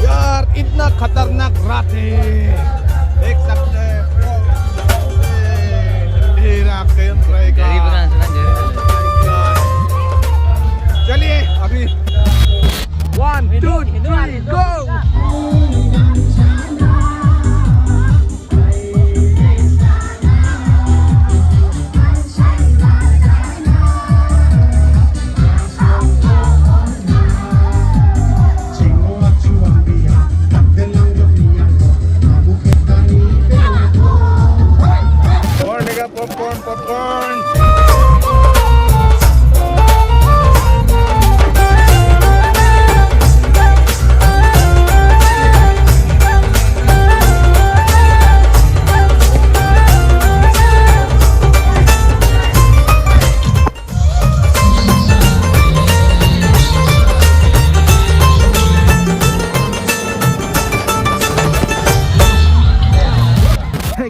यार इतना खतरनाक रात है, देख सकते हैं। अंधेरा कायम रहेगा। चलिए अभी 1 2 3 गो। Popcorn.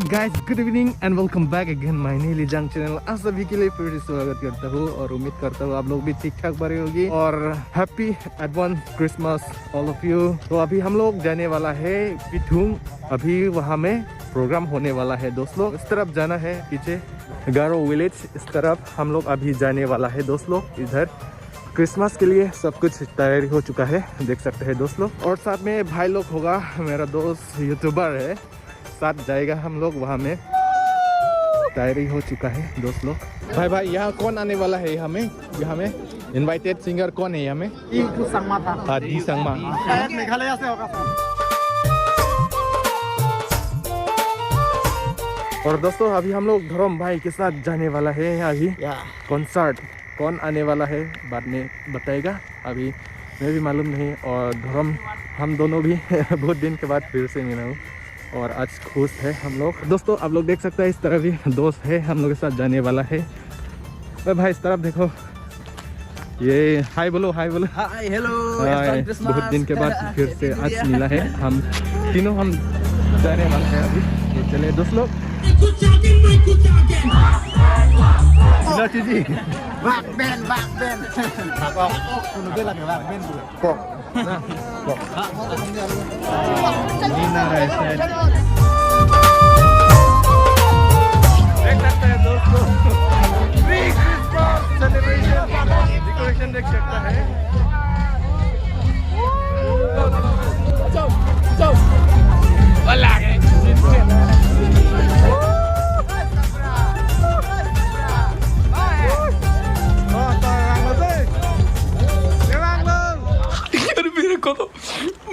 Guys good evening and welcome back again my नीली जंग चैनल। आप सभी के लिए फिर से स्वागत करता हूँ और उम्मीद करता हूँ आप लोग भी ठीक ठाक भरे होगी और happy advance Christmas all of you. तो अभी हम लोग जाने वाला है पिठूंग। अभी वहाँ में प्रोग्राम होने वाला है दोस्त लोग। इस तरफ जाना है, पीछे गारो विलेज इस तरफ हम लोग अभी जाने वाला है दोस्त लोग। इधर क्रिसमस के लिए सब कुछ तैयारी हो चुका है, देख सकते हैं दोस्त लोग। और साथ में भाई लोग होगा, मेरा दोस्त यूट्यूबर है, साथ जाएगा हम लोग। वहाँ में तैयारी हो चुका है दोस्त लोग। भाई यहाँ कौन आने वाला है? यहाँ में इनवाइटेड सिंगर कौन है? यहाँ में संगमा था। हाँ जी संगमा, मेघालय से होगा। और दोस्तों अभी हम लोग धर्म भाई के साथ जाने वाला है। अभी कॉन्सर्ट कौन आने वाला है बाद में बताएगा, अभी मैं भी मालूम नहीं। और धर्म हम दोनों भी बहुत दिन के बाद फिर से मिला हूँ और आज खुश है हम लोग। दोस्तों आप लोग देख सकते हैं इस तरह भी दोस्त है हम लोग के साथ जाने वाला है। तो भाई इस तरफ देखो, ये हाय बोलो, हाय बोलो। हाय हेलो, बहुत दिन के बाद फिर से आज मिला है। हम तीनों हम जाने वाले हैं अभी। तो चले दोस्त लोग। जी देख सकते हैं दोस्तों, प्री क्रिसमस सेलिब्रेशन डेकोरेशन देख सकता है।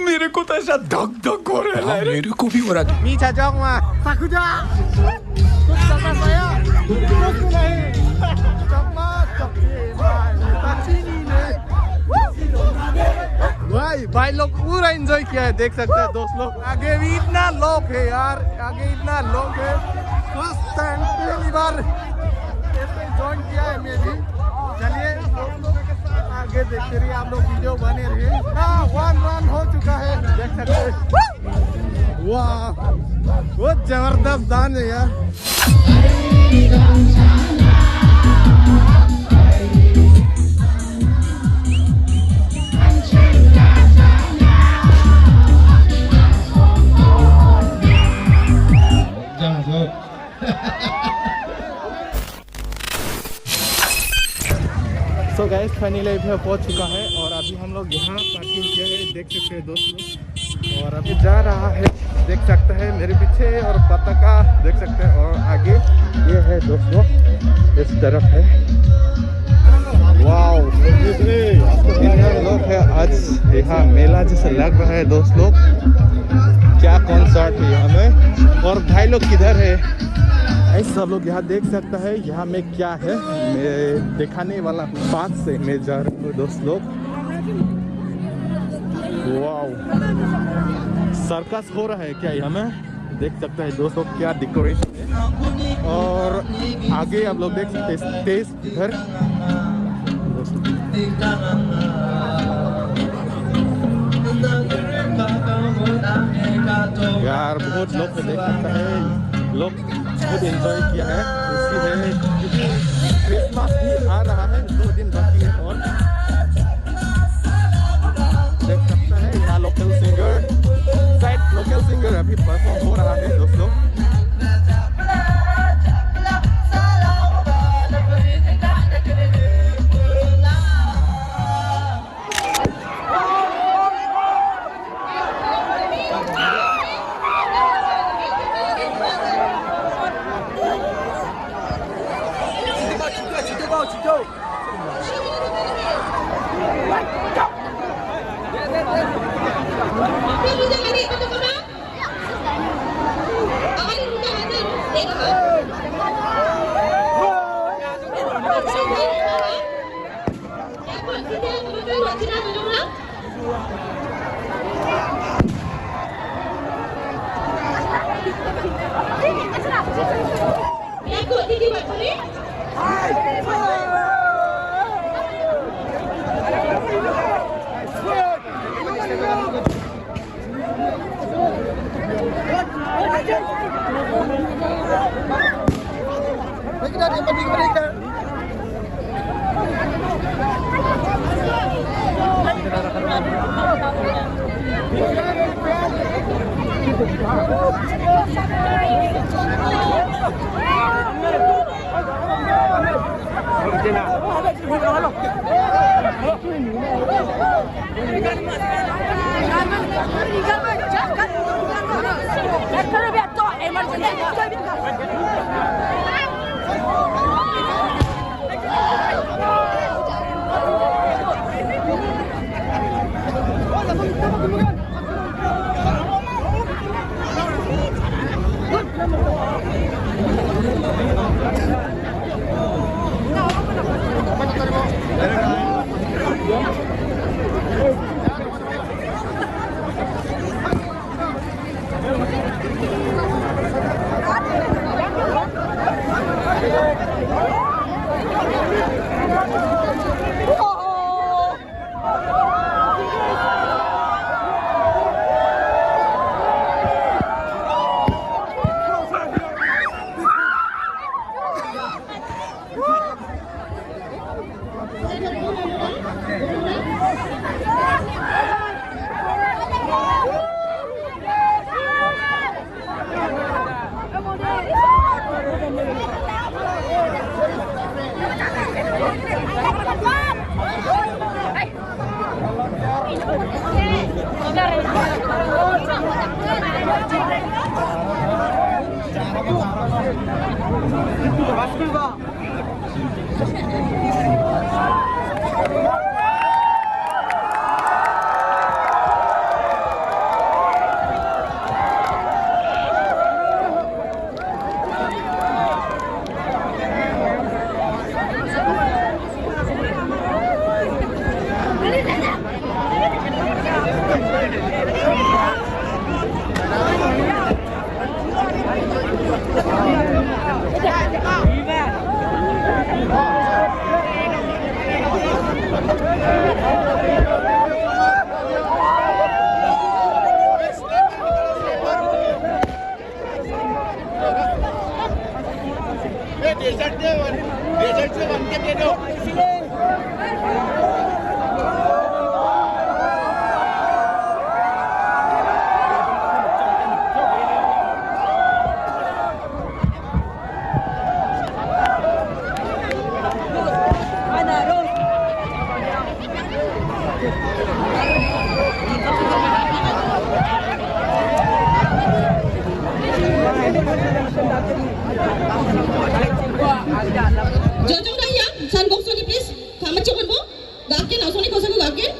मेरे को तो ऐसा धक धक हो रहा है। मेरे को भी हो रहा है। मीठा जाऊँ मैं साकुजा कुछ करना saya कुछ नहीं भाई लोग पूरा एंजॉय किया है, देख सकते हैं दोस्त लोग। आगे भी इतना लोग है यार, आगे इतना लोग है। फर्स्ट टाइम पहली बार ज्वाइन किया है मैं भी। चलिए आगे देखते रहिए, आप लोग वीडियो बने रहिए। 1 रन हो चुका है, देख सकते हैं। वाह बहुत जबरदस्त डांस है यार। सो गाइस फाइनली अभी पहुंच चुका है और अभी हम लोग यहाँ पार्किंग किया है, देख सकते हैं दोस्त लोग। और अभी जा रहा है, देख सकते हैं मेरे पीछे, और पताका देख सकते हैं। और आगे ये है दोस्त लोग, इस तरफ है। वाओ इतना लोग है आज यहाँ, मेला जैसे लग रहा है दोस्त लोग। क्या कॉन्सर्ट है यहाँ में। और भाई लोग किधर है? ऐसे सब लोग यहाँ देख सकता है। यहाँ में क्या है मैं दिखाने वाला हूँ। पास से मैं जा रहा हूँ दोस्त लोग। वाओ सर्कस हो रहा है क्या यहाँ में, देख सकते हैं दोस्तों क्या डेकोरेशन है। और आगे आप लोग देख सकते हैं स्टेज इधर। यार बहुत लोग को देख सकता है, लोग बहुत एंजॉय किया है खुशी है क्योंकि क्रिसमस भी आ रहा है, 2 दिन बाकी है और देख सकता है यहाँ लोकल सिंगर अभी परफॉर्म हो रहा है दोस्तों। Jojong dah ya, sandbox lagi please. Kamu cepat bu, gakin, langsung ni kau sahaja gakin.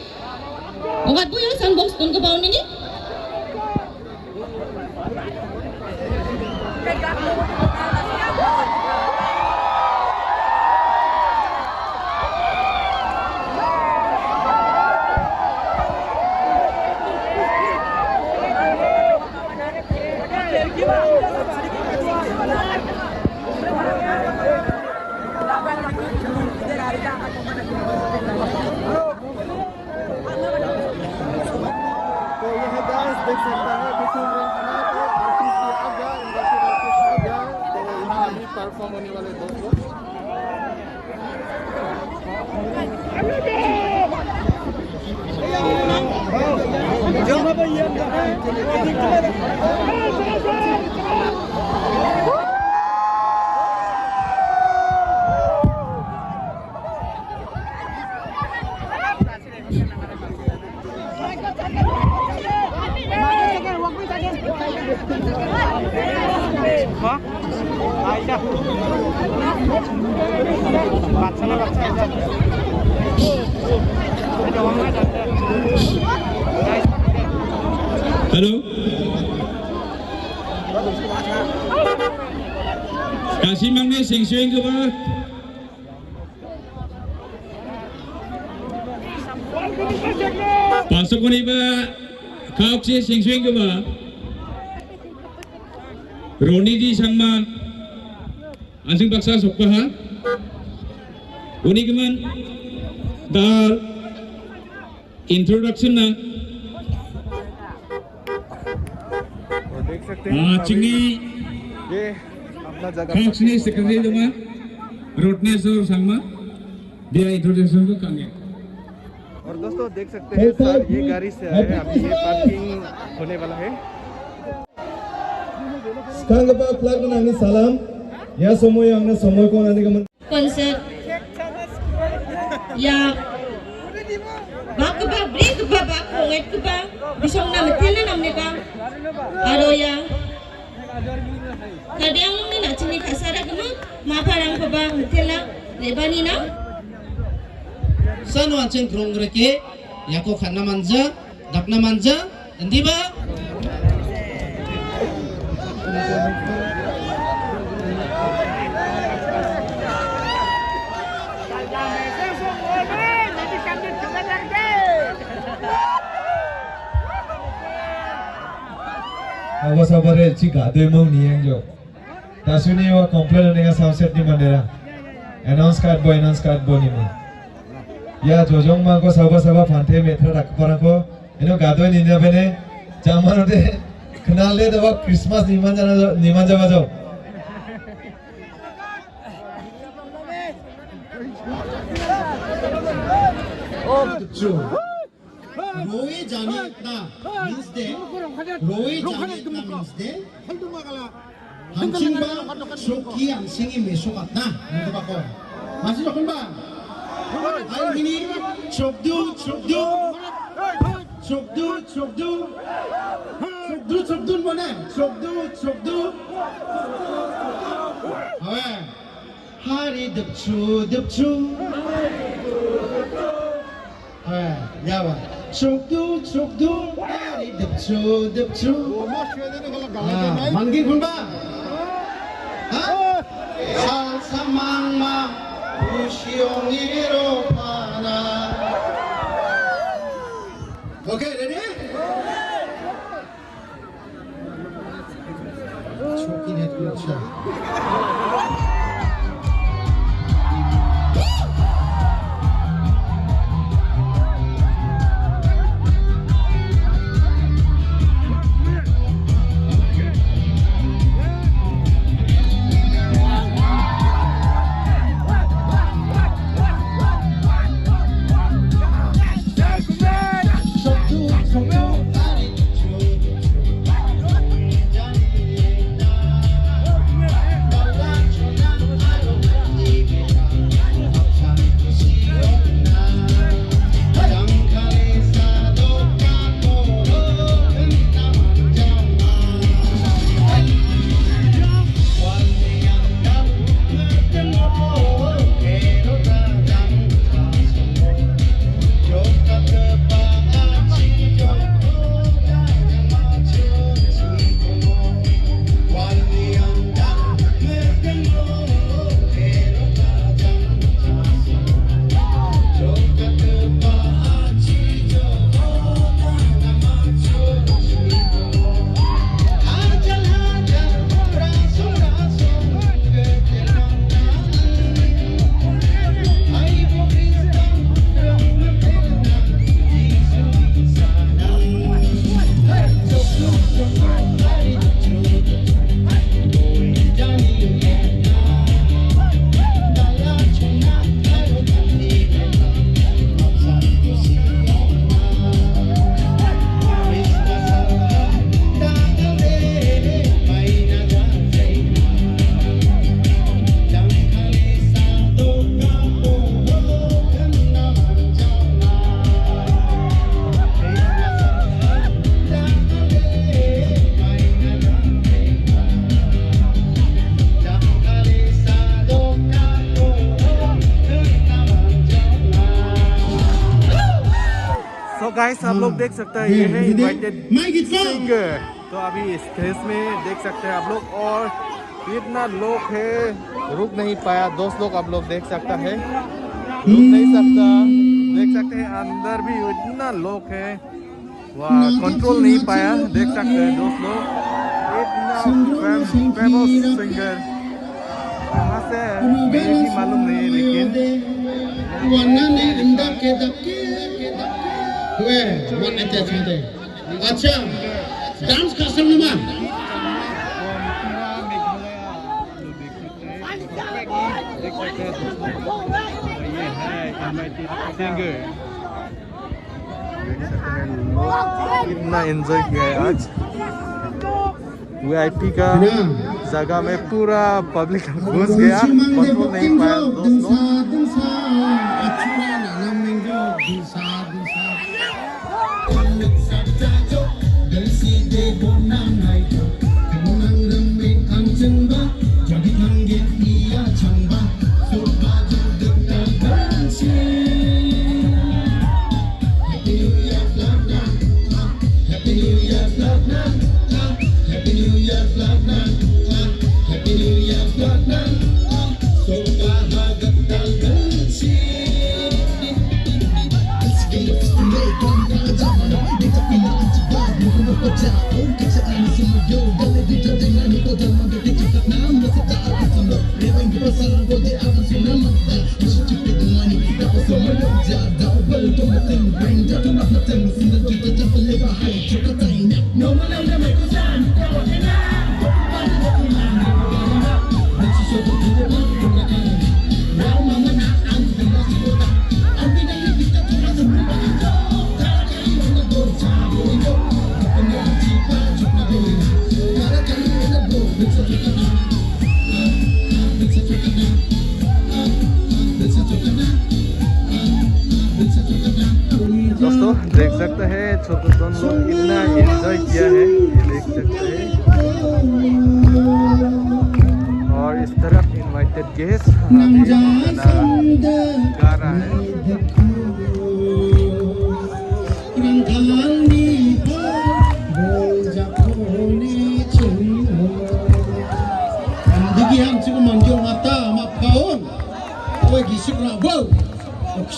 Ogat bu ya sandbox tun ke bawah ni. বাচ্চা না বাচ্চা Hello. Kasih mangne sing swing ke ba? Pasok ko ni ba? Kaok si sing swing ke ba? Roni di sangma ansing paksa sokpa ha? Uni keman dar introduction na देख सकते हैं चिंगी ये अपना जगह Kaksini sekretari doma Rotnes और Sangma dia introduction को कांगे और दोस्तों देख सकते हैं सर ये गाड़ी से आए हैं अभी ये पार्किंग होने वाला है Sekarang lepas flag nangni salam ya semua yang na semua ko nani kaman Concert. Ya. Bak ba break ba bak nget ba. Bisong na metel na namne ba. Aro ya. Kadang ni na chini kasara gama ma parang ko ba metel na lebani na. San wanceng kronggreke yako khanna manja dakna manja endi ba awas abare chika doi mong niang jo tasuni wa complain nega sunset ni manera announce card boy ni ma ya jojong ma ko saba phante metra rak para ko eno gadoi ni na bene jamano de knale de Christmas niman jaba jo roe jani ekta means de roe jani ekta means de hancing ba shoki hansingi mesok atna ndu ba ko masih dokon ba ay gini chokdu mana chokdu awe hari depchu ya ba chokdu hari depchu manggil pun ba ha samang ma usiongiro pana okay ready choki net kucha guys आप लोग देख सकते हैं ये है invited मैं गीत को सिंगर। तो अभी स्टेज में देख सकते हैं आप लोग, और इतना लोग है, रुक नहीं पाया। दोस्त लोग आप लोग देख सकता है, रुक नहीं सकता, देख सकते हैं अंदर भी इतना लोग है, वाह कंट्रोल नहीं पाया। देख सकते हैं दोस्त लोग, इतना फेमस सिंगर कहाँ से मुझे भी मालूम नहीं है, लेकिन वरना ने अंदर के दबके वे वन अटैच होते। अच्छा डांस कर सकते हैं देख सकते हैं दोस्तों, ये है इनवाइटेड सिंगर। देख सकते हैं लोग कितना एंजॉय किया है आज। VIP का जगह में पूरा पब्लिक घुस गया, कंट्रोल नहीं पाया दोस्त लोग। दोस्तों देख सकते हैं छोटे लोग कितना एंजॉय किया है, ये देख सकते हैं। और इस तरफ इनवाइटेड गेस्ट गाना गा रहा है।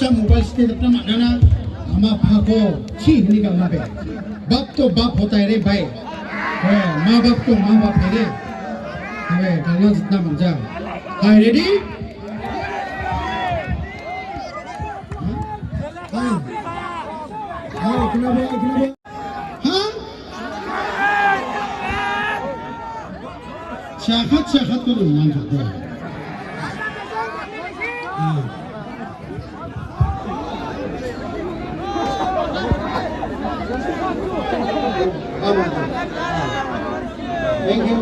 मोबाइल स्टेज अपना माना हमा फाको छी हनी का मापे बाप तो बाप होता है रे भाई, माँ बाप तो माँ बाप है रे। हमें गाना जितना मजा हाय रेडी हाँ शाखत को मान सकते हैं। Thank you.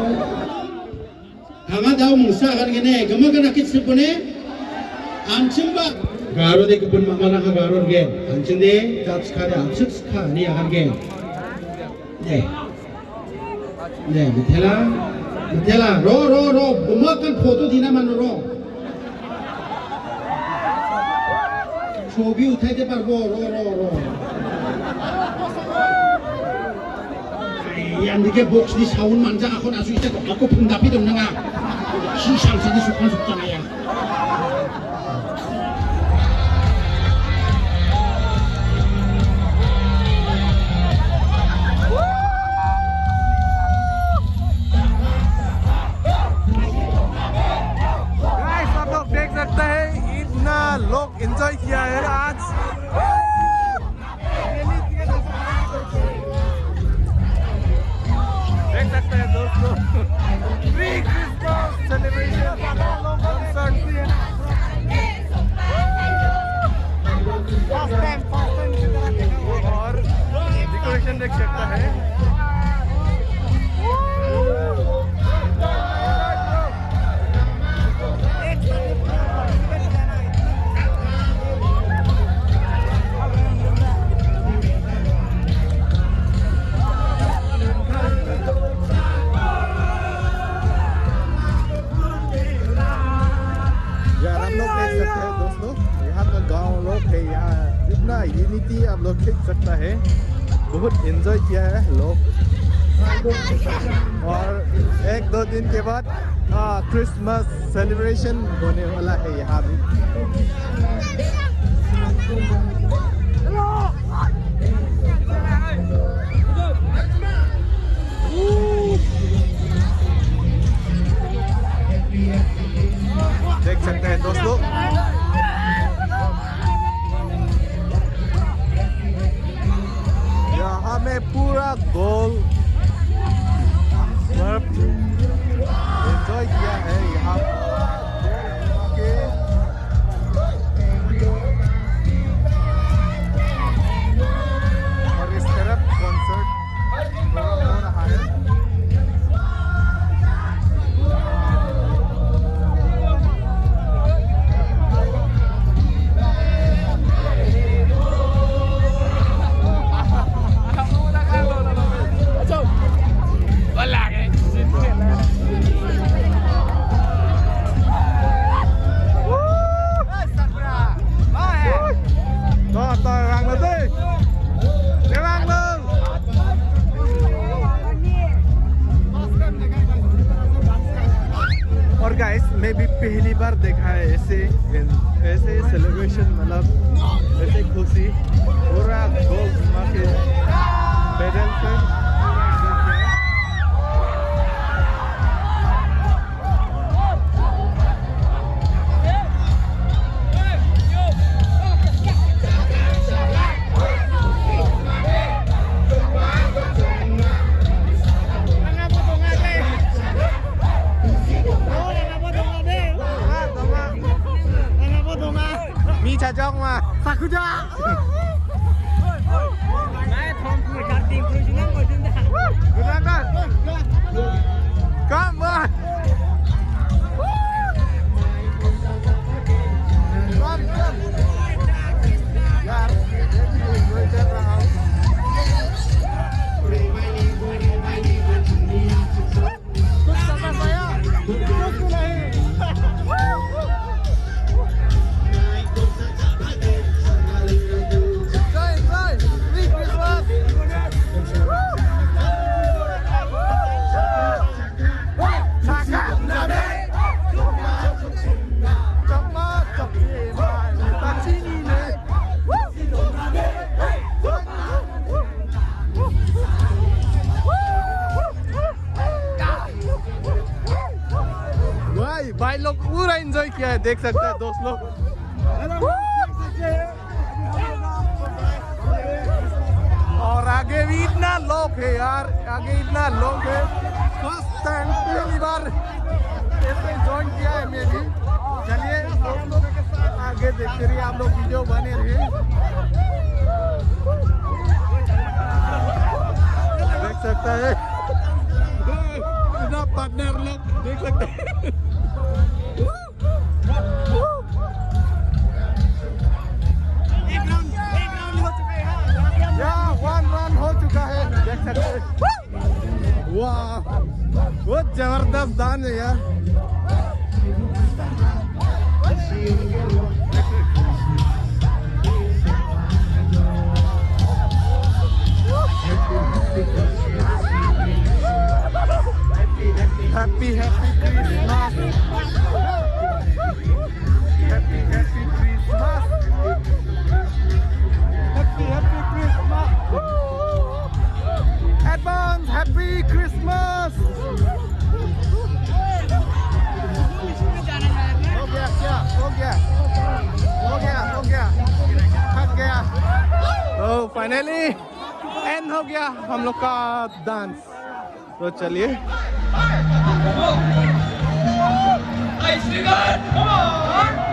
Hanga daw musa kan gini, gama kan akit sipone, ancing ba? Garo de kebun mana ka garo ge, ancing de tats kade ancing ska ni akan ge. Betela, ro, bumakan foto dina mana ro. Chobi utai de parbo, ro. Yang dike box di saun manja aku nasu ite aku pendapi dong nanga sisang sini sukan ya. Guys आप लोग देख सकते हैं इतना लोग enjoy किया है आज। देख सकते हैं दोस्तों, प्री क्रिसमस सेलिब्रेशन और डेकोरेशन देख सकता है। यार हम लोग देख सकते हैं दोस्तों, यहाँ का गांव लोग है, यहाँ कितना यूनिटी आप लोग देख सकता है। बहुत एंजॉय किया है लोग। और 1-2 दिन के बाद क्रिसमस सेलिब्रेशन होने वाला है यहाँ भी। देख सकते हैं दोस्तों, यहाँ में पूरा गोल एंजॉय किया है यहाँ के। और इस तरफ कॉन्सर्ट हो रहा है। और गाइस मैं भी पहली बार देखा है ऐसे सेलिब्रेशन, मतलब ऐसे खुशी पूरा गोल घुमा के बैडल से। Mi cha chong mà Sakuja. Come on. यार एंजॉय कर रहा हूँ। कुछ समझ आया? कुछ नहीं। भाई लोग पूरा एंजॉय किया है, देख सकते हैं दोस्त लोग। और आगे भी इतना लोग है यार, आगे इतना लोग है। फर्स्ट टाइम पहली बार ऐसे ज्वाइन किया है मैं भी। चलिए दोस्तों आगे देखते रहिए, आप लोग वीडियो बने रहिए। देख सकते हैं इतना पार्टनर लोग देख सकते हैं। वन रन हो चुका है, देख सकते हैं। वाह बहुत जबरदस्त दान है यार। Happy happy Christmas, happy happy Christmas, happy happy Christmas, advance happy Christmas. हो गया क्या? हो गया हो गया हो गया थक गया। तो फाइनली एंड हो गया हम लोग का डांस। तो चलिए Come on!